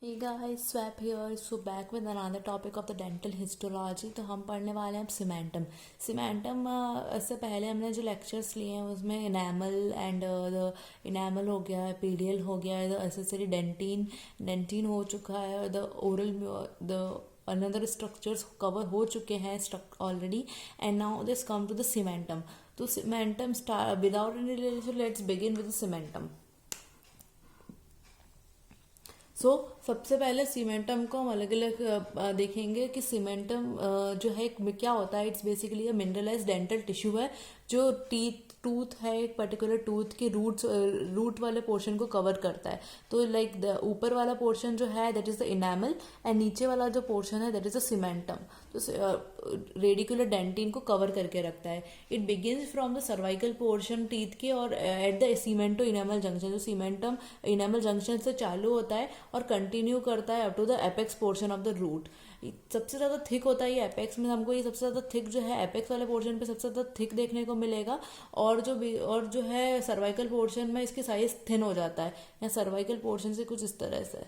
Hey guys, Swap here. So back with another topic of the dental histology. तो हम पढ़ने वाले हैं सीमेंटम. सीमेंटम इससे पहले हमने जो लेक्चर्स लिए हैं उसमें इनेमल एंड द इनेमल हो गया है, पीडियल हो गया है, द एसेसरी डेंटिन हो चुका है, और the oral the another structures cover हो चुके हैं already. And now this come to the cementum. तो cementum without any relation let's begin with cementum. सबसे पहले सीमेंटम को हम अलग अलग देखेंगे कि सीमेंटम जो है क्या होता है. It's basically mineralise dental tissue है जो टूथ है, एक पर्टिकुलर टूथ के रूट वाले पोर्शन को कवर करता है. तो लाइक द ऊपर वाला पोर्शन जो है that is the enamel and नीचे वाला जो पोर्शन है दैट इज द सीमेंटम. तो रेडिकुलर डेंटिन को कवर करके रखता है. It begins from the cervical portion teeth के और at the cemento enamel junction. जो सीमेंटम इनेमल जंक्शन से चालू होता है और कंटिन्यू करता है up to the apex portion of the root. सबसे ज़्यादा थिक होता है ये एपेक्स में. हमको ये सबसे ज़्यादा थिक जो है एपेक्स वाले पोर्शन पे सबसे ज़्यादा थिक देखने को मिलेगा. और जो है सर्वाइकल पोर्शन में इसकी साइज थिन हो जाता है. या सर्वाइकल पोर्शन से कुछ इस तरह से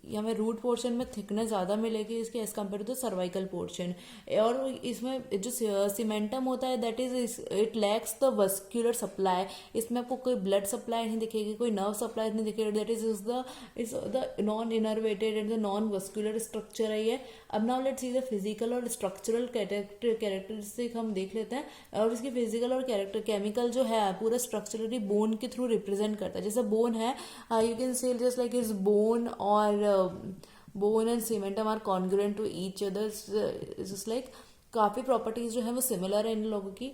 हमें रूट पोर्शन में थिकनेस ज़्यादा मिलेगी इसके as compare to the cervical portion. और इसमें जो सीमेंटम होता है that is it lacks the vascular supply. इसमें आपको कोई ब्लड सप्लाई नहीं दिखेगी, कोई नर्व सप्लाई नहीं दिखेगी. That is the non innervated and the non vascular structure है ये. अब now let's see the physical और स्ट्रक्चरल कैरेक्टरिस्टिक हम देख लेते हैं. और इसकी फिजिकल और केमिकल जो है पूरा स्ट्रक्चरली बोन के थ्रू रिप्रेजेंट करता है. जैसे बोन है, you can say just like is bone और bone and cementum are congruent to each other. It's just like काफ़ी प्रॉपर्टीज जो है वो सिमिलर है इन लोगों की.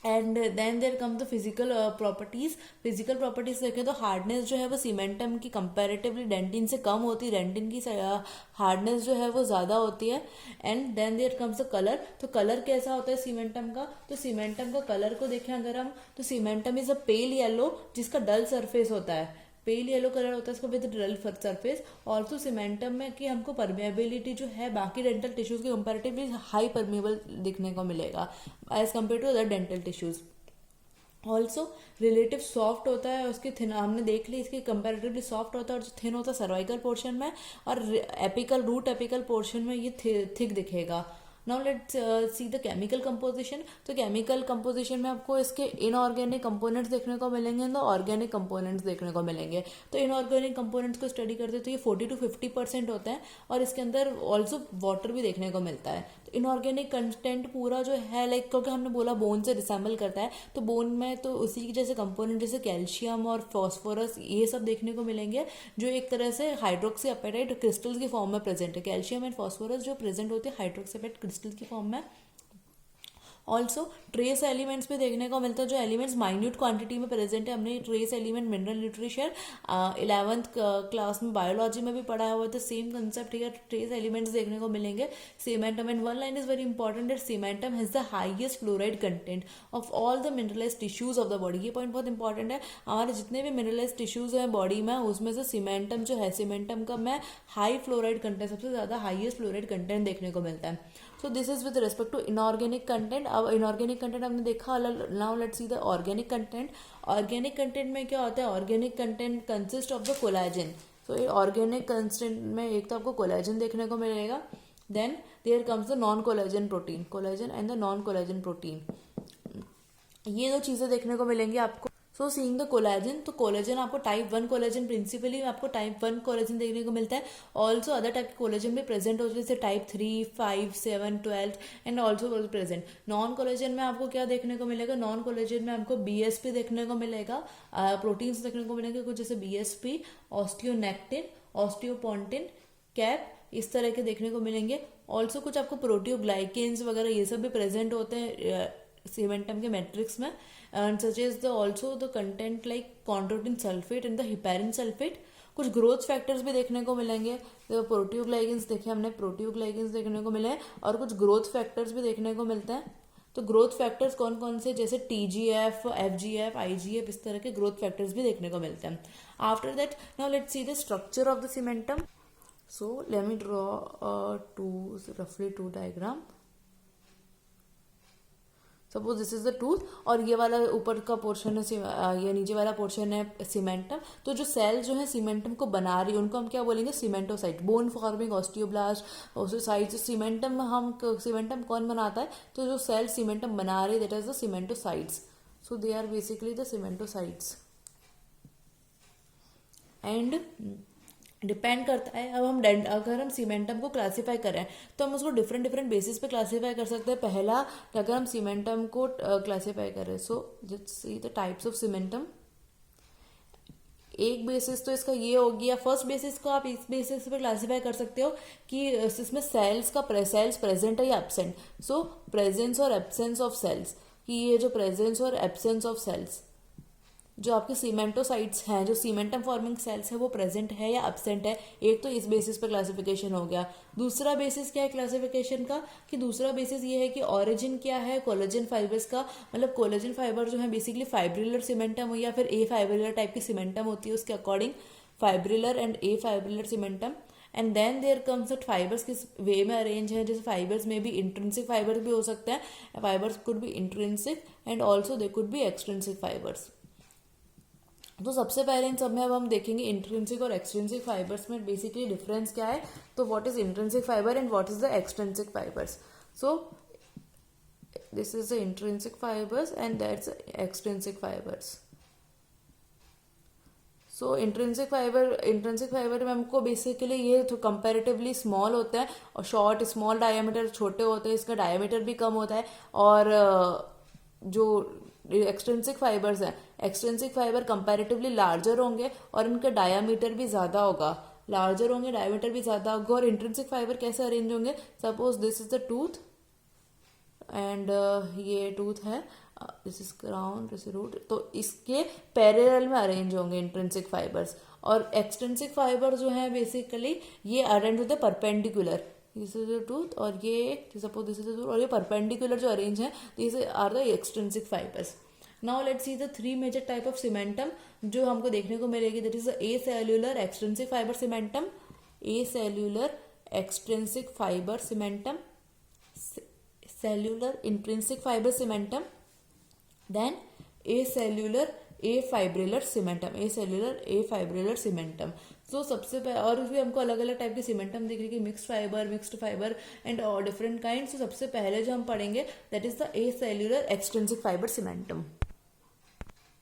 And then there come the physical properties. Physical properties देखें तो हार्डनेस जो है वो सीमेंटम की कंपैरेटिवली डेंटिन से कम होती है. डेंटिन की हार्डनेस जो है वो ज़्यादा होती है. And then there comes the colour. तो कलर कैसा होता है सीमेंटम का? तो सीमेंटम का कलर को देखें अगर हम, तो cementum is a pale yellow जिसका डल सरफेस होता है. पेल येलो कलर होता है इसका with dull surface. Also cementum में कि हमको परमेबिलिटी जो है बाकी डेंटल टिश्यूज के कंपैरेटिवली हाई परमेबल दिखने को मिलेगा as compare to other dental tissues. Also relative soft होता है. उसकी थिन हमने देख ली इसकी कंपैरेटिवली सॉफ्ट होता है. और जो थिन होता है सर्वाइकल पोर्शन में, और रूट एपिकल पोर्शन में ये थिक दिखेगा. Now let's see the chemical composition. तो केमिकल कंपोजिशन में आपको इसके इनऑर्गेनिक कंपोनेंट्स देखने को मिलेंगे और ऑर्गेनिक कंपोनेंट्स देखने को मिलेंगे. तो इनऑर्गेनिक कंपोनेंट्स को स्टडी करते तो ये 40 to 50% होते हैं. और इसके अंदर ऑल्सो वाटर भी देखने को मिलता है. तो इनऑर्गेनिक कंटेंट पूरा जो है लाइक क्योंकि हमने बोला बोन से रिसेंबल करता है, तो बोन में तो उसी की जैसे कंपोनेंट जैसे कैल्शियम और फॉस्फोरस ये सब देखने को मिलेंगे जो एक तरह से हाइड्रोक्सी अपेटाइट क्रिस्टल्स की फॉर्म में प्रेजेंट है. कैल्शियम एंड फॉस्फोरस जो प्रेजेंट होते हैं हाइड्रोक्सी अपेटाइट क्रिस्टल की फॉर्म में. ऑल्सो ट्रेस एलिमेंट्स भी देखने को मिलता है जो एलिमेंट्स माइन्यूट क्वांटिटी में प्रेजेंट है. हमने trace element mineral nutrition 11th class में बायोलॉजी में भी पढ़ा हुआ था. सेम कंसेप्ट है, ट्रेस एलिमेंट्स देखने को मिलेंगे. Cementum and one line is very important that cementum has the highest fluoride content of all the mineralise tissues of the body. ये पॉइंट बहुत इंपॉर्टेंट है. हमारे जितने भी मिनरलाइज टिश्यूज हैं बॉडी में उसमें से सीमेंटम जो है सीमेंटम का में हाई फ्लोराइड कंटेंट, सबसे ज़्यादा हाईएस्ट फ्लोराइड कंटेंट देखने को मिलता है. So this is with respect to inorganic content. अब इनऑर्गेनिक कंटेंट हमने देखा. Now let's see the organic content. Organic content में क्या होता है? Organic content consist of the collagen. So organic content में एक तो आपको कोलाजन देखने को मिलेगा. Then there comes the non collagen protein, collagen and the non collagen protein. ये दो चीज़ें देखने को मिलेंगी आपको. सो सीइंग द कोलाजन, तो कोलाजन आपको टाइप 1 कोलाजन प्रिंसिपली आपको टाइप 1 कोलाजन देखने को मिलता है. ऑल्सो अदर टाइप के कोलाजन भी प्रेजेंट होते हैं जैसे type 3, 5, 7, 12 and also present. Non collagen में आपको क्या देखने को मिलेगा? नॉन कोलाजन में आपको BSP देखने को मिलेगा. प्रोटीन्स देखने को मिलेंगे कुछ जैसे BSP, ऑस्टियोनेक्टिन, ऑस्टियोपोंटिन, कैप, इस तरह के देखने को मिलेंगे. ऑल्सो कुछ आपको प्रोटियोग्लाइकेन्स वगैरह ये सब भी प्रेजेंट होते हैं सीमेंटम के मैट्रिक्स में. And such is the also the content like chondroitin sulphate and the heparin sulphate. कुछ ग्रोथ फैक्टर्स भी देखने को मिलेंगे. प्रोटियोग्लाइकेन्स देखे हमने, प्रोटियोग्लाइकेन्स देखने को मिले और कुछ ग्रोथ फैक्टर्स भी देखने को मिलते हैं. तो ग्रोथ फैक्टर्स कौन कौन से? जैसे TGF, FGF, IGF, इस तरह के ग्रोथ फैक्टर्स भी देखने को मिलते हैं. After that now let's see the structure of the cementum. So let me draw roughly two diagram. Suppose this is the tooth और ये वाला ऊपर का पोर्शन है, ये नीचे वाला पोर्शन है सीमेंटम। तो जो सेल जो है सीमेंटम को बना रही है उनको हम क्या बोलेंगे, cementocyte. Bone forming osteoblast osteocytes. Cementum कौन बनाता है, तो जो सेल सीमेंटम बना रही है that is the cementocytes. So they are basically the cementocytes. And depend करता है, अब हम अगर हम सीमेंटम को क्लासीफाई करें तो हम उसको डिफरेंट डिफरेंट बेसिस पे क्लासीफाई कर सकते हैं। पहला, अगर हम सीमेंटम को क्लासीफाई करें, so let's see the types of cementum. एक बेसिस तो इसका ये होगी, या फर्स्ट बेसिस को आप इस बेसिस पे क्लासीफाई कर सकते हो कि इसमें सेल्स प्रेजेंट है या एब्सेंट। सो प्रेजेंस और एब्सेंस ऑफ सेल्स, कि ये जो प्रेजेंस और एब्सेंस ऑफ सेल्स जो आपके सीमेंटोसाइट्स हैं, जो सीमेंटम फॉर्मिंग सेल्स है, वो प्रेजेंट है या एब्सेंट है। एक तो इस बेसिस पर क्लासिफिकेशन हो गया। दूसरा बेसिस क्या है क्लासिफिकेशन का, कि दूसरा बेसिस ये है कि ओरिजिन क्या है कोलेजन फाइबर्स का। मतलब कोलेजन फाइबर जो है बेसिकली फाइब्रिलर सीमेंटम हो या फिर ए फाइब्रिलर टाइप की सीमेंटम होती है, उसके according fibrillar and afibrillar cementum. And then there comes that fibres किस वे में अरेंज है। जैसे फाइबर्स में भी इंट्रिंसिक फाइबर्स भी हो सकते हैं, fibres could be intrinsic and also they could be extrinsic fibres. तो सबसे पहले इन सब में अब हम देखेंगे इंट्रिंसिक और एक्सट्रिंसिक फाइबर्स में बेसिकली डिफरेंस क्या है। तो what is intrinsic fibre and what is the extrinsic fibres. So this is the intrinsic fibres and that's extrinsic fibres. So intrinsic fibre में हमको बेसिकली ये तो कंपैरेटिवली स्मॉल होता है और शॉर्ट स्मॉल डायमीटर छोटे होते हैं, इसका डायमीटर भी कम होता है। और जो एक्सट्रिंसिक फाइबर्स हैं, एक्सट्रिंसिक फाइबर कंपैरेटिवली लार्जर होंगे और इनका डायामीटर भी ज्यादा होगा, लार्जर होंगे, डायमीटर भी ज्यादा होगा। और इंट्रिंसिक फाइबर कैसे अरेंज होंगे, suppose this is the tooth and ये टूथ है, this is crown, this is root, तो इसके पैरेलल में अरेंज होंगे इंट्रिंसिक फाइबर्स। और एक्सट्रिंसिक फाइबर जो है बेसिकली ये अरेंज होते हैं perpendicular, this is the tooth और ये suppose this is the tooth, और ये परपेंडिकुलर जो अरेंज है, this are the extrinsic fibres. Now let's see the three major type of cementum जो हमको देखने को मिलेगी। That is a cellular extrinsic fibre cementum, A cellular extrinsic fibre cementum, cellular intrinsic fiber cementum, then acellular afibrillar cementum, acellular afibrillar cementum। सो सबसे पहले और भी हमको अलग अलग टाइप के सीमेंटम दिख रही है, mixed fibre and different kind. So सबसे पहले जो हम पढ़ेंगे that is the acellular extrinsic fiber cementum।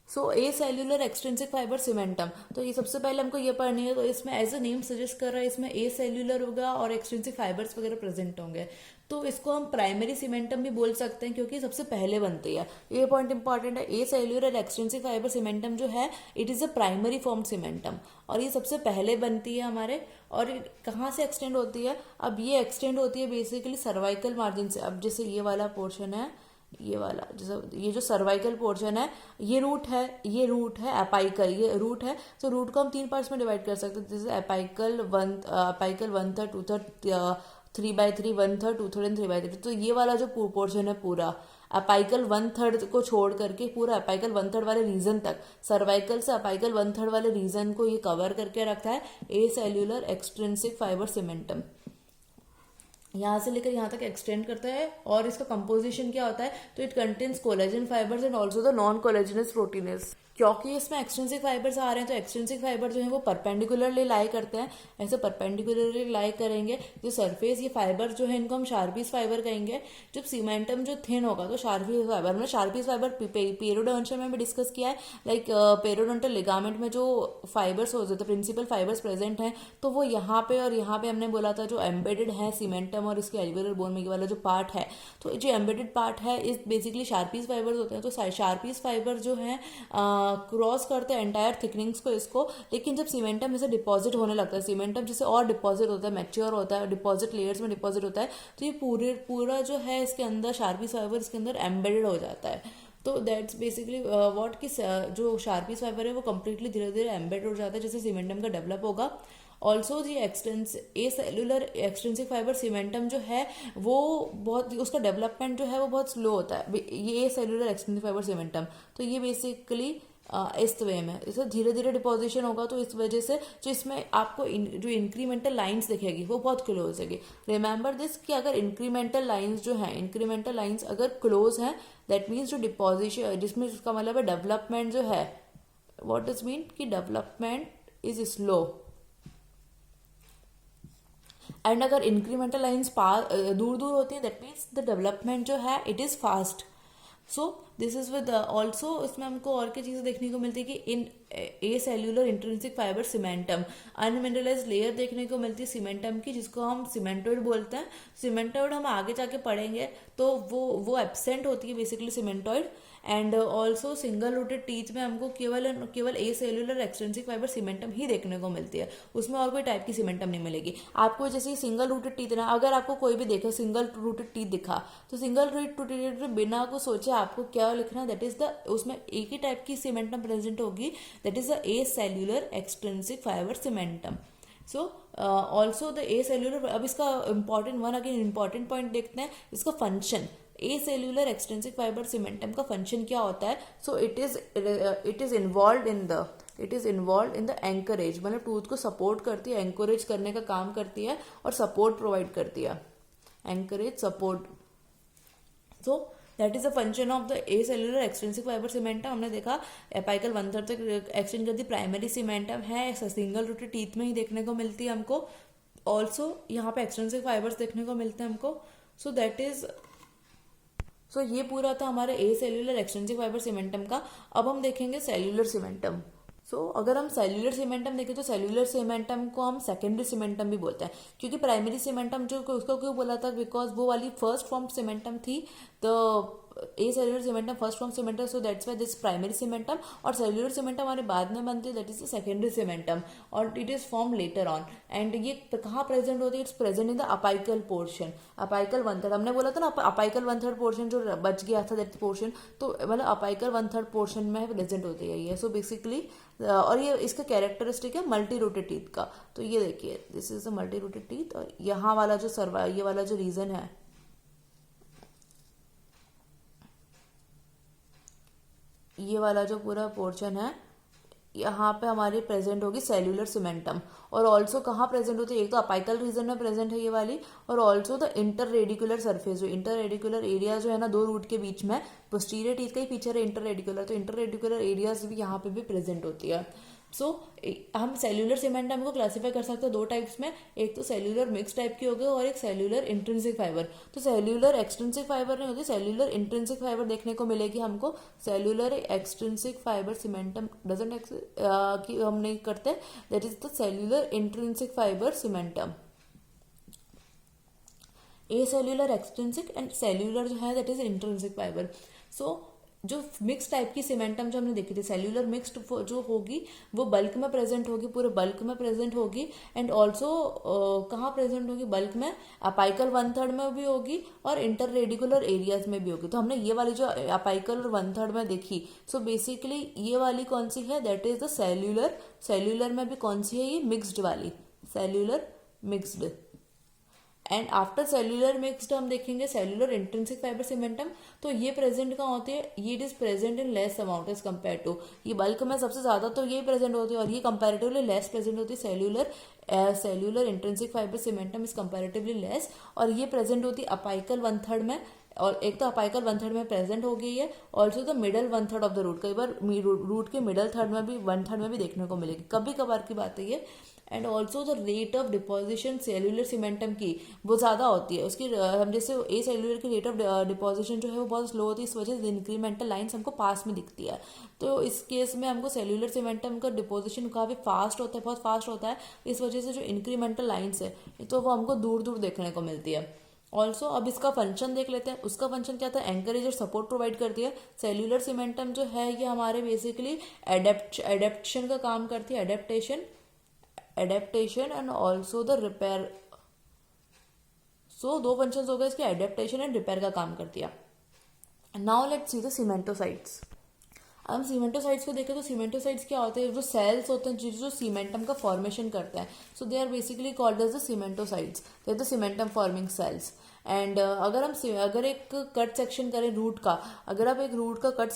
So a cellular extrinsic fibre cementum, तो ये सबसे पहले हमको ये पढ़नी है। तो इसमें एज अ नेम सजेस्ट कर रहा है, इसमें ए सेल्यूलर होगा और एक्सट्रिंसिक फाइबर्स वगैरह प्रेजेंट होंगे। तो इसको हम प्राइमरी सीमेंटम भी बोल सकते हैं क्योंकि सबसे पहले बनती है। ये पॉइंट इंपॉर्टेंट है, a cellular extrinsic fibre cementum जो है it is a primary form cementum और ये सबसे पहले बनती है हमारे। और कहाँ से एक्सटेंड होती है, अब ये एक्सटेंड होती है बेसिकली सर्वाइकल मार्जिन से। अब जैसे ये वाला पोर्शन है, ये वाला जैसे ये जो सर्वाइकल पोर्शन है, ये रूट है एपाइकल, ये रूट है। तो रूट को हम तीन पार्ट्स में डिवाइड कर सकते हैं, जैसे एपाइकल 1/3, 2/3, 3/3, 1/3, 2/3 एंड 3/3। तो ये वाला जो पोर्शन है पूरा अपाइकल 1/3 को छोड़ करके पूरा अपाइकल 1/3 वाले रीजन तक, सर्वाइकल से अपाइकल 1/3 वाले रीजन को ये कवर करके रखता है a cellular extrinsic fibre cementum. यहाँ से लेकर यहाँ तक एक्सटेंड करता है। और इसका कंपोजिशन क्या होता है, तो it contains collagen fibres and also the non collagenous proteins. क्योंकि इसमें एक्सट्रिंसिक फाइबर्स आ रहे हैं तो एक्सट्रिंसिक फाइबर जो है वो परपेंडिकुलरली लाई करते हैं, ऐसे परपेंडिकुलरली लाई करेंगे। जो सरफेस ये फाइबर जो है इनको हम शार्पीस फाइबर कहेंगे। जब सीमेंटम जो थिन होगा तो शार्पीस फाइबर, हमने शार्पीस फाइबर पेरियोडोंटल में भी डिस्कस किया है। लाइक पेरियोडोंटल लिगामेंट में जो फाइबर्स होते हैं, प्रिंसिपल फाइबर्स प्रेजेंट हैं, तो वो यहाँ पे और यहाँ पे हमने बोला था जो एम्बेडेड है सीमेंटम और इसके एल्वियोलर बोन में वाला जो पार्ट है, तो जो एम्बेडेड पार्ट है इस बेसिकली शार्पीस फाइबर्स होते हैं। तो शार्पीस फाइबर जो है क्रॉस करते हैं एंटायर थिकनिंग्स को इसको। लेकिन जब सीमेंटम जैसे डिपॉजिट होने लगता है, सीमेंटम जैसे और डिपॉजिट होता है, मैच्योर होता है, डिपॉजिट लेयर्स में डिपॉजिट होता है, तो ये पूरा जो है इसके अंदर शार्पीस फाइबर इसके अंदर एम्बेडेड हो जाता है। तो दैट्स बेसिकली व्हाट की जो शार्पीस फाइबर है वो कंप्लीटली धीरे धीरे एम्बेड हो जाता है जैसे सीमेंटम का डेवलप होगा। ऑल्सो जी ए सेल्यूलर एक्सट्रिंसिक फाइबर सीमेंटम जो है वो बहुत, उसका डेवलपमेंट जो है वो बहुत स्लो होता है, ये ए सेल्यूलर एक्सट्रिंसिक फाइबर सीमेंटम। तो ये बेसिकली इस वे में इसे धीरे धीरे डिपोजिशन होगा, तो इस वजह से जो इसमें आपको जो इंक्रीमेंटल लाइंस दिखेगी वो बहुत क्लोज होगी। रिमेंबर दिस कि अगर इंक्रीमेंटल लाइंस जो है, इंक्रीमेंटल लाइंस अगर क्लोज हैं, दैट मीन्स जो डिपोजिशन, जिसमें उसका मतलब है डेवलपमेंट जो है, व्हाट डज मीन कि डेवलपमेंट इज स्लो। एंड अगर इंक्रीमेंटल लाइंस दूर दूर होती है, दैट मीन्स द डेवलपमेंट जो है it is fast. So this is with also, इसमें हमको और क्या चीज़ें देखने को मिलती है कि in a cellular intrinsic fibre cementum, unmineralised layer देखने को मिलती है सीमेंटम की, जिसको हम सीमेंटोइड बोलते हैं। सीमेंटोइड हम आगे जाके पढ़ेंगे, तो वो एब्सेंट होती है basically cementoid. And also single rooted teeth में हमको केवल a cellular extensive fibre cementum ही देखने को मिलती है, उसमें और कोई टाइप की सीमेंटम नहीं मिलेगी आपको। जैसे सिंगल रूटेड टीथ ना, अगर आपको कोई भी देखा सिंगल रूटेड टीथ दिखा, तो सिंगल रूटेड बिना को सोचे आपको क्या लिखना, दैट इज द, उसमें एक ही टाइप की सीमेंटम प्रेजेंट होगी, that is the A cellular extensive fibre cementum. So also the acellular, अब इसका इंपॉर्टेंट पॉइंट देखते हैं, इसका फंक्शन। ए सेल्यूलर एक्सटेंसिव फाइबर सीमेंटम का फंक्शन क्या होता है? So it is involve in the anchorage, मतलब टूथ को सपोर्ट करती है, एंकरेज करने का काम करती है और सपोर्ट प्रोवाइड करती है, anchorage support. So that is the function of the A cellular extensive fibre cementum. हमने देखा एपाइकल 1/3 तक एक्सटेंड करती प्राइमरी सीमेंटम है, सिंगल रूटेड टीथ में ही देखने को मिलती है हमको। ऑल्सो यहाँ पे एक्सटेंसिव फाइबर्स देखने को मिलते हैं हमको। सो ये पूरा था हमारे ए सेल्यूलर एक्सटेंसिव फाइबर सीमेंटम का। अब हम देखेंगे सेल्यूलर सीमेंटम। अगर हम सेल्यूलर सीमेंटम देखें तो सेल्यूलर सीमेंटम को हम सेकेंडरी सीमेंटम भी बोलते हैं, क्योंकि प्राइमरी सीमेंटम जो उसको क्यों बोला था, बिकॉज वो वाली फर्स्ट फॉर्म सीमेंटम थी, तो a cellular cementum first form cementum, so that's why this primary cementum. और सेल्यूलर सीमेंटम हमारे बाद में बनती है, that is the secondary cementum, और it is form later on. And ये कहाँ प्रेजेंट होती है? It's present in the apical portion, apical 1/3। हमने बोला था ना अपाइकल 1/3 पोर्शन जो बच गया था, दैट पोर्शन, तो मतलब अपाइकल 1/3 पोर्शन में प्रेजेंट होती है ये। सो बेसिकली और ये इसका कैरेक्टरिस्टिक है मल्टी रूटेड टीथ का। तो ये देखिए, this is the multi rooted teeth, और यहाँ वाला जो ये वाला जो रीजन है, ये वाला जो पूरा पोर्शन है, यहाँ पे हमारी प्रेजेंट होगी सेल्यूलर सीमेंटम। और ऑल्सो कहाँ प्रेजेंट होती है? एक तो अपाइकल रीजन में प्रेजेंट है ये वाली, और also the inter radicular surface, जो इंटर रेडिकुलर एरिया जो है ना दो रूट के बीच में, पोस्टीरियर टीथ का ही फीचर है इंटर रेडिकुलर, तो इंटर रेडिकुलर एरियाज भी यहाँ पे भी प्रेजेंट होती है। हम सेल्यूलर सीमेंटम को क्लासीफाई कर सकते हैं दो टाइप्स में, एक तो सेल्यूलर मिक्स टाइप की हो गई और एक सेल्यूलर इंट्रिंसिक फाइबर। तो सेल्यूलर एक्सट्रिंसिक फाइबर नहीं होती, सेल्यूलर इंट्रिंसिक फाइबर देखने को मिलेगी हमको। Cellular extrinsic fibre cementum doesn't कि हम नहीं करते, that is the cellular intrinsic fibre cementum. A cellular extrinsic and cellular जो है दैट इज इंट्रिंसिक फाइबर। जो मिक्स टाइप की सीमेंटम जो हमने देखी थी, सेल्यूलर मिक्स्ड जो होगी वो बल्क में प्रेजेंट होगी, पूरे बल्क में प्रेजेंट होगी। एंड ऑल्सो कहाँ प्रेजेंट होगी बल्क में? अपाइकल 1/3 में भी होगी और इंटर रेडिकुलर एरियाज में भी होगी। तो हमने ये वाली जो अपाइकल 1/3 में देखी, सो बेसिकली ये वाली कौन सी है? दैट इज द सेल्यूलर में भी कौन सी है? ये मिक्सड वाली, cellular mixed. And after cellular mixed हम देखेंगे सेल्यूलर इंट्रिंसिक फाइबर सीमेंटम। तो ये प्रेजेंट कहाँ होती है? ये it is present in less amount as compare to, ये बल्क में सबसे ज्यादा तो ये प्रेजेंट होती है और ये कंपैरेटिवली लेस प्रेजेंट होती है। Cellular intrinsic fibre cementum is comparatively less, और ये प्रेजेंट होती है अपाइकल 1/3 में, और एक तो अपाइकल 1/3 में प्रेजेंट हो गई है, also the middle 1/3 of the root, कई बार रूट के मिडल थर्ड में भी 1/3 में भी देखने को मिलेगी, कभी कभार की बात है ये। And also the rate of deposition cellular cementum की वो ज़्यादा होती है, उसकी हम जैसे ए सेल्यूलर की रेट ऑफ डिपोजिशन जो है वो बहुत स्लो होती है, इस वजह से इंक्रीमेंटल लाइन्स हमको पास में दिखती है। तो इस केस में हमको सेल्यूलर सीमेंटम का डिपोजिशन काफ़ी फास्ट होता है, बहुत फास्ट होता है, इस वजह से जो इंक्रीमेंटल लाइन्स है तो वो हमको दूर दूर देखने को मिलती है। ऑल्सो अब इसका फंक्शन देख लेते हैं, उसका फंक्शन क्या था? एंकरेज और सपोर्ट प्रोवाइड करती है। सेल्यूलर सीमेंटम जो है ये हमारे बेसिकली एडेप्टेशन का काम करती है, adaptation and also the repair. So दो फंक्शंस हो गए इसके, एडेप्टेशन एंड रिपेयर का काम करती है। Now let's see the cementocytes. हम सीमेंटोसाइट्स को देखें तो सीमेंटोसाइट्स क्या होते हैं, जो सेल्स होते हैं जो सीमेंटम का फॉर्मेशन करते हैं, so they are basically called as the cementocytes, they are the cementum forming cells. And अगर एक कट सेक्शन करें रूट का, अगर आप एक रूट का कट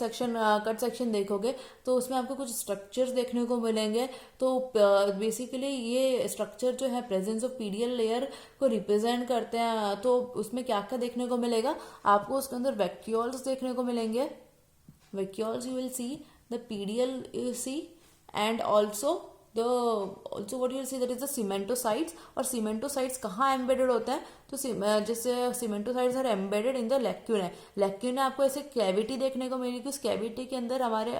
सेक्शन देखोगे तो उसमें आपको कुछ स्ट्रक्चर्स देखने को मिलेंगे। तो बेसिकली ये स्ट्रक्चर जो है प्रेजेंस ऑफ पीडियल लेयर को रिप्रेजेंट करते हैं। तो उसमें क्या क्या देखने को मिलेगा आपको, उसके अंदर वैक्यूल्स देखने को मिलेंगे, vacuoles you will see, the PDL you see, and also what you will see, that is the cementocytes। और cementocytes कहाँ embedded होता है, तो जैसे cementocytes are embedded in the lacunae। lacunae आपको ऐसे कैविटी देखने को मिलेगी, उस कैविटी के अंदर हमारे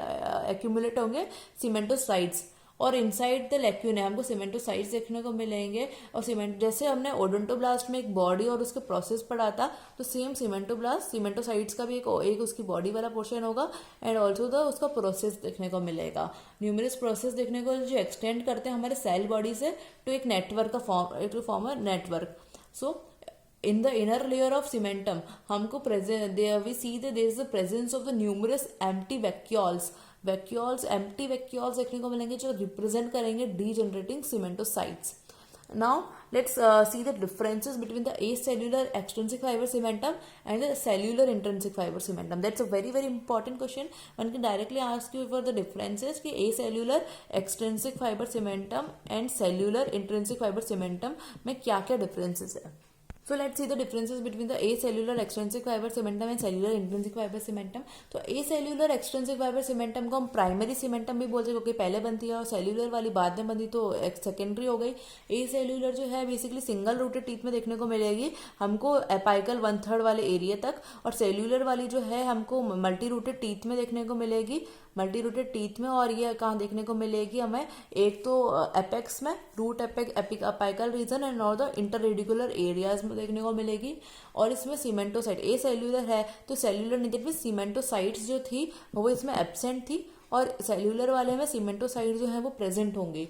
accumulate होंगे cementocytes, और इनसाइड द लैक्यूने हमको सीमेंटोसाइट्स देखने को मिलेंगे। और सीमेंट जैसे हमने ओडोंटोब्लास्ट में एक बॉडी और उसके प्रोसेस पढ़ा था, तो सेम सीमेंटोसाइट्स का भी एक उसकी बॉडी वाला पोर्शन होगा, एंड ऑल्सो द उसका प्रोसेस देखने को मिलेगा। न्यूमरस प्रोसेस देखने को जो एक्सटेंड करते हैं हमारे सेल बॉडी से टू एक नेटवर्क का form a network. So in the inner layer of cementum हमको we see that there is the presence of the numerous empty vacuoles empty vacuoles देखने को मिलेंगे जो represent करेंगे degenerating cementocytes। Now let's see the differences between the acellular extrinsic fiber cementum and the cellular intrinsic fiber cementum। That's a very very important question। One can directly ask you for the differences कि acellular extrinsic fiber cementum and cellular intrinsic fiber cementum में क्या क्या differences है। So let's see the differences between the acellular extrinsic fiber cementum and cellular intrinsic fiber cementum। तो acellular extrinsic fiber cementum को हम primary cementum भी बोलते हैं, क्योंकि पहले बनती है, और सेल्यूलर वाली बाद में बनती तो सेकेंडरी हो गई। acellular जो है बेसिकली सिंगल रूटेड टीथ में देखने को मिलेगी हमको एपाइकल 1/3 वाले एरिया तक, और सेल्यूलर वाली जो है हमको मल्टी रूटेड टीथ में देखने को मिलेगी, मल्टी रूटेड टीथ में। और ये कहाँ देखने को मिलेगी हमें, एक तो एपेक्स में, रूट अपाइकल रीजन, एंड और द इंटररेडिकुलर एरियाज में देखने को मिलेगी। और इसमें सीमेंटोसाइट ए सेल्यूलर है, तो सेल्यूलर नहीं देखिए सीमेंटोसाइट्स जो थी वो इसमें एब्सेंट थी, और सेल्यूलर वाले में सीमेंटोसाइट जो है वो प्रेजेंट होंगी।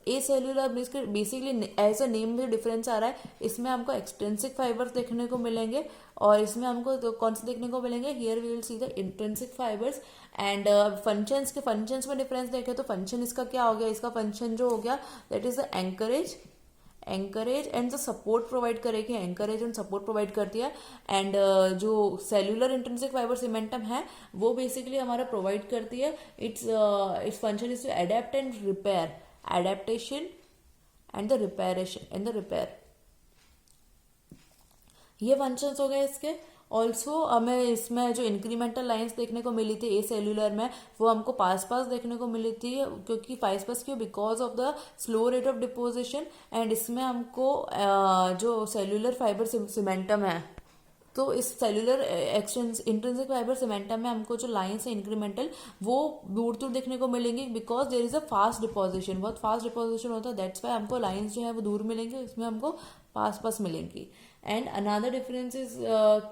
ए सेल्यूलर बेसिकली ऐसा नेम में डिफरेंस आ रहा है, इसमें हमको एक्सट्रिंसिक फाइबर्स देखने को मिलेंगे, और इसमें हमको तो कौन से देखने को मिलेंगे, here we will see the intrinsic fibres. And functions में डिफरेंस देखें तो फंक्शन इसका क्या हो गया, इसका फंक्शन जो हो गया that is the anchorage and the support provide करेगी, एंकरेज एंड सपोर्ट प्रोवाइड करती है। एंड जो सेल्यूलर इंट्रिंसिक फाइबर सीमेंटम है वो बेसिकली हमारा प्रोवाइड करती है, its function is to adapt and repair, adaptation and the repair। ये फंक्शंस हो गए इसके। ऑल्सो हमें इसमें जो इंक्रीमेंटल लाइंस देखने को मिली थी ए सेल्यूलर में, वो हमको पास देखने को मिली थी, क्योंकि पास क्यों, because of the slow rate of deposition. And इसमें हमको जो सेल्यूलर फाइबर सीमेंटम है, तो इस सेल्यूलर इंट्रिंसिक फाइबर सीमेंटम में हमको जो लाइंस है इंक्रीमेंटल वो दूर देखने को मिलेंगी, because there is a fast deposition, बहुत फास्ट डिपोजिशन होता है, दैट्स वाई हमको लाइंस जो है वो दूर मिलेंगे, इसमें हमको पास मिलेंगी। एंड अनदर डिफरेंस इज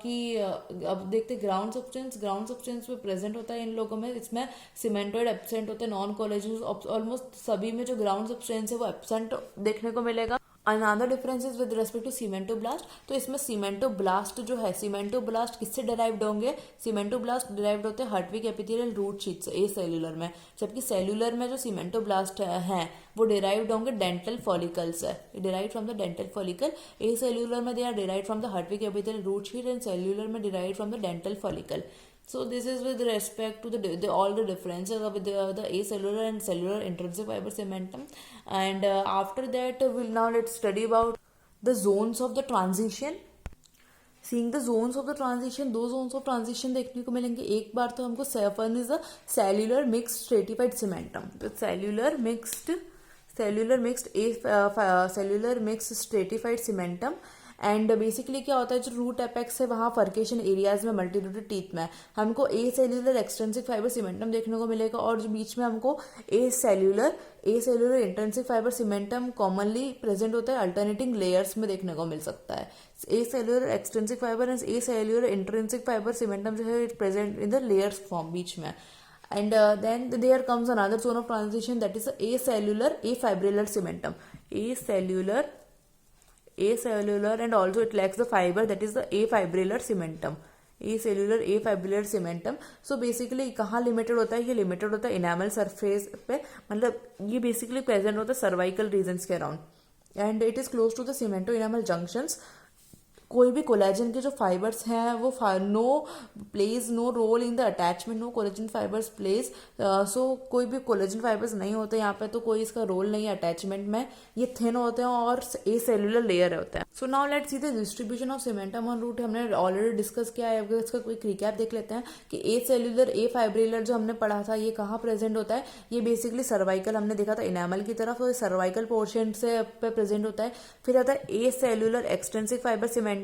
कि अब देखते ग्राउंड सब्सटेंस में प्रेजेंट होता है इन लोगों में, इसमें सीमेंटोइड एब्सेंट होते हैं, नॉन कोलेजनस ऑलमोस्ट सभी में जो ग्राउंड सब्सटेंस है वो एब्सेंट देखने को मिलेगा। Another difference is with respect to cementoblast. तो इसमें सीमेंटोब्लास्ट जो है, सीमेंटोब्लास्ट किससे डिराइव्ड होंगे, सीमेंटोब्लास्ट डिराइव्ड होते हैं हर्टविक एपिथेलियल रूट शीट से ए सेल्यूलर में, जबकि सेल्यूलर में जो सीमेंटोब्लास्ट है वो डिराइव्ड होंगे डेंटल फॉलिकल से, derived from the dental follicle. A cellular में they are derived from the Hertwig epithelial root sheath, and cellular में derived from the dental follicle. So this is with respect to all the differences of the acellular and cellular intrinsic fiber cementum. And after that let's study about the zones of the transition। Seeing the zones of the transition, दो zones of transition देखने को मिलेंगे। एक बार तो हमको one is the cellular mixed stratified cementum, the cellular mixed stratified cementum। And basically क्या होता है, जो रूट एपेक्स है वहाँ फर्केशन एरियाज में मल्टी रूटेड टीथ में हमको a cellular extrinsic fibre cementum देखने को मिलेगा, और जो बीच में हमको a cellular intrinsic fibre cementum commonly present होता है, अल्टरनेटिंग लेयर्स में देखने को मिल सकता है। A cellular extrinsic fibre and a cellular intrinsic fibre cementum जो है present in the layers form बीच में। And then there comes another zone of transition, that is acellular afibrillar cementum, acellular, and also it lacks the fiber, that is the afibrillar cementum, A cellular A fibrillar cementum. So basically कहाँ limited होता है, ये limited होता है enamel surface पे, मतलब ये basically present होता है सर्वाइकल रीजन्स के around, and it is close to the cemento enamel junctions. कोई भी कोलेजन के जो फाइबर्स हैं वो no plays no role in the attachment, no collagen fibres plays. So कोई भी कोलेजन फाइबर्स नहीं होते यहाँ पे, तो कोई इसका रोल नहीं है अटैचमेंट में, ये थिन होते हैं और ए सेल्यूलर लेयर होता है। So now let's see the distribution of cementum on root. हमने ऑलरेडी डिस्कस किया है, इसका कोई रिकैप देख लेते हैं कि ए सेल्यूलर ए फाइब्रिलर जो हमने पढ़ा था ये कहाँ प्रेजेंट होता है, ये बेसिकली सर्वाइकल हमने देखा था इनामल की तरफ, तो सर्वाइकल पोर्शन से पे प्रेजेंट होता है। फिर आता है a cellular extensive fibre cementum,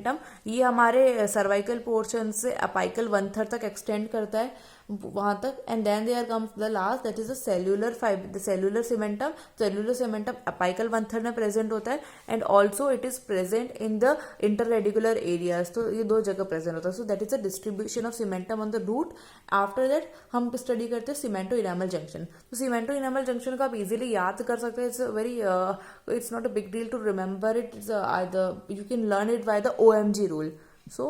ये हमारे सर्वाइकल पोर्शन से अपाइकल 1/3 तक एक्सटेंड करता है वहां तक, and then there comes the last that is the cellular fibre, the cellular cementum. Cellular cementum apical 1/3 में प्रेजेंट होता है, and also it is present in the interradicular areas, तो ये दो जगह प्रेजेंट होता है। So that is the distribution of cementum on the root. After that हम स्टडी करते हैं सीमेंटो इनामल जंक्शन। तो सीमेंटो इनामल जंक्शन को आप इजीली याद कर सकते हैं, it's not a big deal to remember it, you can learn it by the OMG rule. So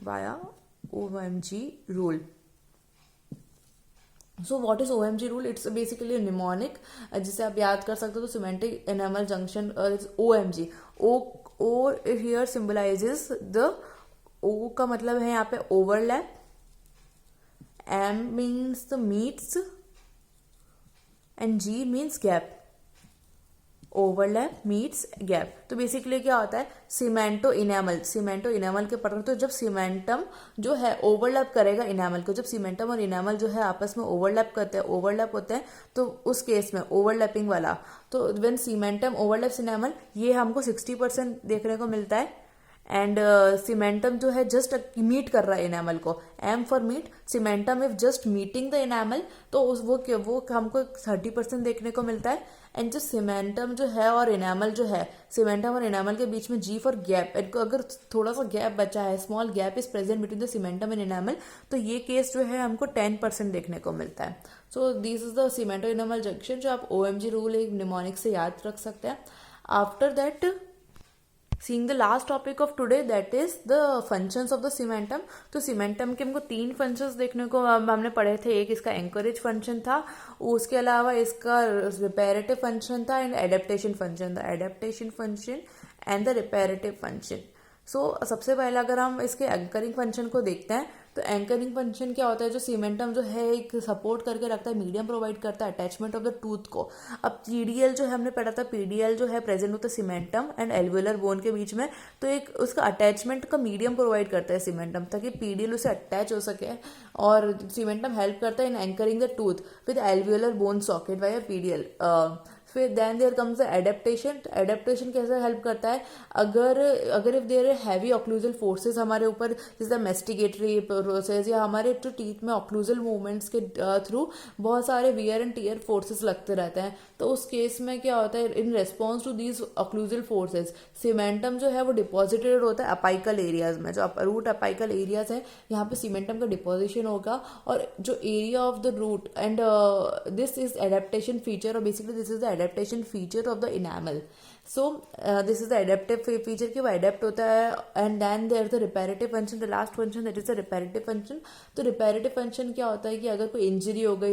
via OMG rule. So what is OMG rule? It's basically mnemonic, जिसे आप याद कर सकते हो। तो cemento enamel junction OMG, O here symbolises the, O का मतलब है यहाँ पे overlap, M means the meets, and G means gap. Overlap meets gap. तो बेसिकली क्या होता है, सीमेंटो इनामल के पढ़, तो जब सीमेंटम जो है ओवरलैप करेगा इनामल को, जब सीमेंटम और इनामल जो है आपस में ओवरलैप होते हैं, तो उस केस में ओवरलैपिंग वाला, तो व्हेन सीमेंटम ओवरलैप्स इनामल, ये हमको 60% देखने को मिलता है, एंड सीमेंटम जो है जस्ट मीट कर रहा है इनामल को, M for meet, cementum if just meeting the enamel, तो वो हमको 30% देखने को मिलता है। एंड जो सीमेंटम जो है और इनामल जो है, सीमेंटम और इनामल के बीच में G फॉर गैप, अगर थोड़ा सा गैप बचा है, small gap is present between the cementum and enamel, तो ये केस जो है हमको 10% देखने को मिलता है। So this is the cemento enamel junction, जो आप OMG रूल एक निमोनिक से याद रख सकते हैं। After that seeing the last topic of today, that is the functions of the cementum. तो सीमेंटम के हमको 3 फंक्शंस देखने को हमने पढ़े थे। एक इसका एंकरेज फंक्शन था, उसके अलावा इसका रिपेरेटिव फंक्शन था, एंड एडेप्टेशन फंक्शन था, adaptation function and the reparative function. So सबसे पहले अगर हम इसके एंकरिंग फंक्शन को देखते हैं, तो एंकरिंग फंक्शन क्या होता है, जो सीमेंटम जो है एक सपोर्ट करके रखता है, मीडियम प्रोवाइड करता है अटैचमेंट ऑफ द टूथ को। अब PDL जो है हमने पढ़ा था, PDL जो है प्रेजेंट होता है सीमेंटम एंड एल्वियोलर बोन के बीच में, तो एक उसका अटैचमेंट का मीडियम प्रोवाइड करता है सीमेंटम, ताकि PDL उसे अटैच हो सके, और सीमेंटम हेल्प करता है in anchoring the tooth with alveolar bone socket via PDL। फिर then there comes the adaptation. Adaptation कैसे हेल्प करता है, अगर if there heavy occlusal forces हमारे ऊपर, जैसे मेस्टिगेटरी प्रोसेस या हमारे जो टीथ में ऑक्लूजल मूवमेंट्स के थ्रू बहुत सारे वियर एंड टीयर फोर्सेस लगते रहते हैं, तो उस केस में क्या होता है, in response to these occlusal forces cementum जो है वो डिपॉजिटेड होता है अपाइकल एरियाज में, जो रूट अपाइकल एरियाज है, यहाँ पे सीमेंटम का डिपोजिशन होगा, और जो area of the root, and this is adaptation feature, और basically this is the adaptation feature of the enamel. So this is the adaptive feature कि वो adapt होता है, and then there is the reparative function, the last function, that is the reparative function। तो reparative function क्या होता है कि अगर कोई इंजरी हो गई